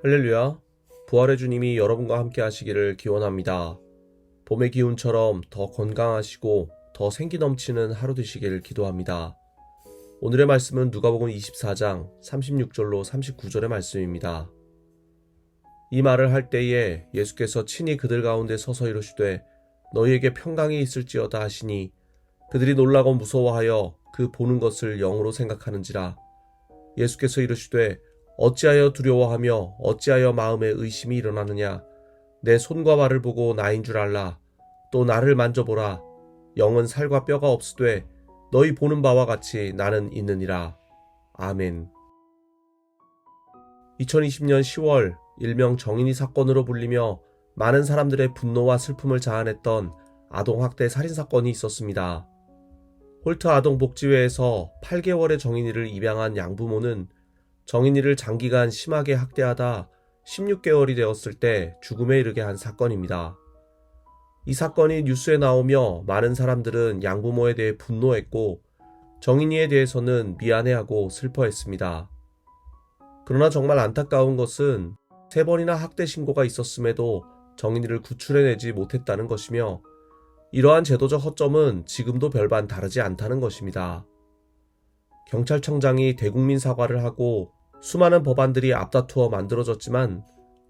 할렐루야. 부활의 주님이 여러분과 함께 하시기를 기원합니다. 봄의 기운처럼 더 건강하시고 더 생기 넘치는 하루 되시기를 기도합니다. 오늘의 말씀은 누가복음 24장 36절로 39절의 말씀입니다. 이 말을 할 때에 예수께서 친히 그들 가운데 서서 이르시되 너희에게 평강이 있을지어다 하시니 그들이 놀라고 무서워하여 그 보는 것을 영으로 생각하는지라. 예수께서 이르시되 어찌하여 두려워하며 어찌하여 마음에 의심이 일어나느냐. 내 손과 발을 보고 나인 줄 알라. 또 나를 만져보라. 영은 살과 뼈가 없으되 너희 보는 바와 같이 나는 있느니라. 아멘. 2020년 10월 일명 정인이 사건으로 불리며 많은 사람들의 분노와 슬픔을 자아냈던 아동학대 살인사건이 있었습니다. 홀트 아동복지회에서 8개월의 정인이를 입양한 양부모는 정인이를 장기간 심하게 학대하다 16개월이 되었을 때 죽음에 이르게 한 사건입니다. 이 사건이 뉴스에 나오며 많은 사람들은 양부모에 대해 분노했고 정인이에 대해서는 미안해하고 슬퍼했습니다. 그러나 정말 안타까운 것은 3번이나 학대 신고가 있었음에도 정인이를 구출해내지 못했다는 것이며 이러한 제도적 허점은 지금도 별반 다르지 않다는 것입니다. 경찰청장이 대국민 사과를 하고 수많은 법안들이 앞다투어 만들어졌지만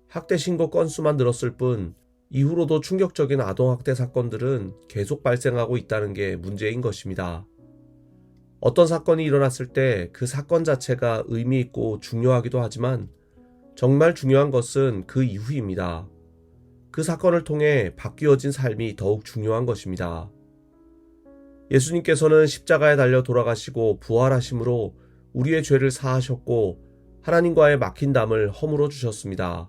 학대 신고 건수만 늘었을 뿐 이후로도 충격적인 아동학대 사건들은 계속 발생하고 있다는 게 문제인 것입니다. 어떤 사건이 일어났을 때 그 사건 자체가 의미 있고 중요하기도 하지만 정말 중요한 것은 그 이후입니다. 그 사건을 통해 바뀌어진 삶이 더욱 중요한 것입니다. 예수님께서는 십자가에 달려 돌아가시고 부활하심으로 우리의 죄를 사하셨고 하나님과의 막힌 담을 허물어 주셨습니다.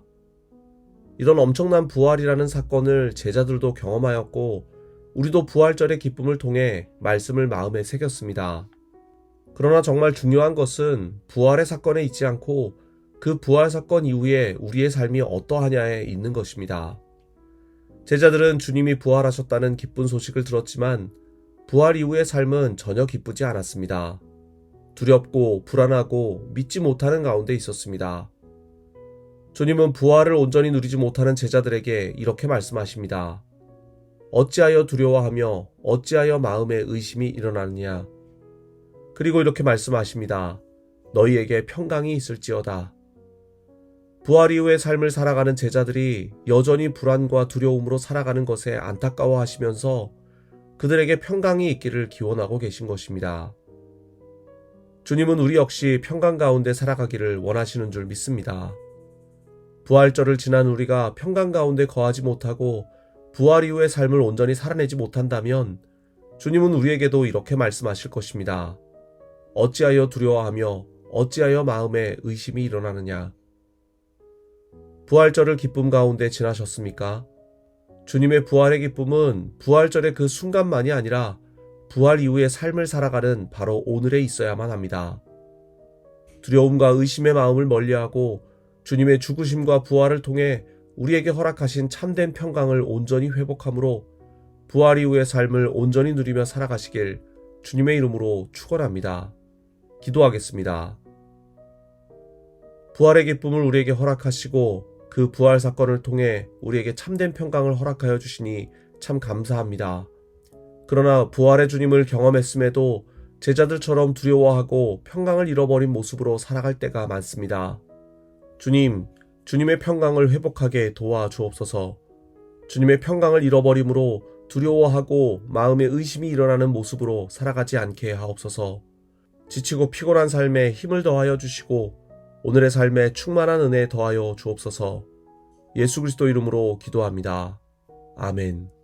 이런 엄청난 부활이라는 사건을 제자들도 경험하였고 우리도 부활절의 기쁨을 통해 말씀을 마음에 새겼습니다. 그러나 정말 중요한 것은 부활의 사건에 있지 않고 그 부활 사건 이후에 우리의 삶이 어떠하냐에 있는 것입니다. 제자들은 주님이 부활하셨다는 기쁜 소식을 들었지만 부활 이후의 삶은 전혀 기쁘지 않았습니다. 두렵고 불안하고 믿지 못하는 가운데 있었습니다. 주님은 부활을 온전히 누리지 못하는 제자들에게 이렇게 말씀하십니다. 어찌하여 두려워하며 어찌하여 마음에 의심이 일어나느냐. 그리고 이렇게 말씀하십니다. 너희에게 평강이 있을지어다. 부활 이후의 삶을 살아가는 제자들이 여전히 불안과 두려움으로 살아가는 것에 안타까워하시면서 그들에게 평강이 있기를 기원하고 계신 것입니다. 주님은 우리 역시 평강 가운데 살아가기를 원하시는 줄 믿습니다. 부활절을 지난 우리가 평강 가운데 거하지 못하고 부활 이후의 삶을 온전히 살아내지 못한다면 주님은 우리에게도 이렇게 말씀하실 것입니다. 어찌하여 두려워하며 어찌하여 마음에 의심이 일어나느냐. 부활절을 기쁨 가운데 지나셨습니까? 주님의 부활의 기쁨은 부활절의 그 순간만이 아니라 부활 이후의 삶을 살아가는 바로 오늘에 있어야만 합니다. 두려움과 의심의 마음을 멀리하고 주님의 죽으심과 부활을 통해 우리에게 허락하신 참된 평강을 온전히 회복함으로 부활 이후의 삶을 온전히 누리며 살아가시길 주님의 이름으로 축원합니다. 기도하겠습니다. 부활의 기쁨을 우리에게 허락하시고 그 부활 사건을 통해 우리에게 참된 평강을 허락하여 주시니 참 감사합니다. 그러나 부활의 주님을 경험했음에도 제자들처럼 두려워하고 평강을 잃어버린 모습으로 살아갈 때가 많습니다. 주님, 주님의 평강을 회복하게 도와주옵소서. 주님의 평강을 잃어버림으로 두려워하고 마음에 의심이 일어나는 모습으로 살아가지 않게 하옵소서. 지치고 피곤한 삶에 힘을 더하여 주시고 오늘의 삶에 충만한 은혜 더하여 주옵소서. 예수 그리스도 이름으로 기도합니다. 아멘.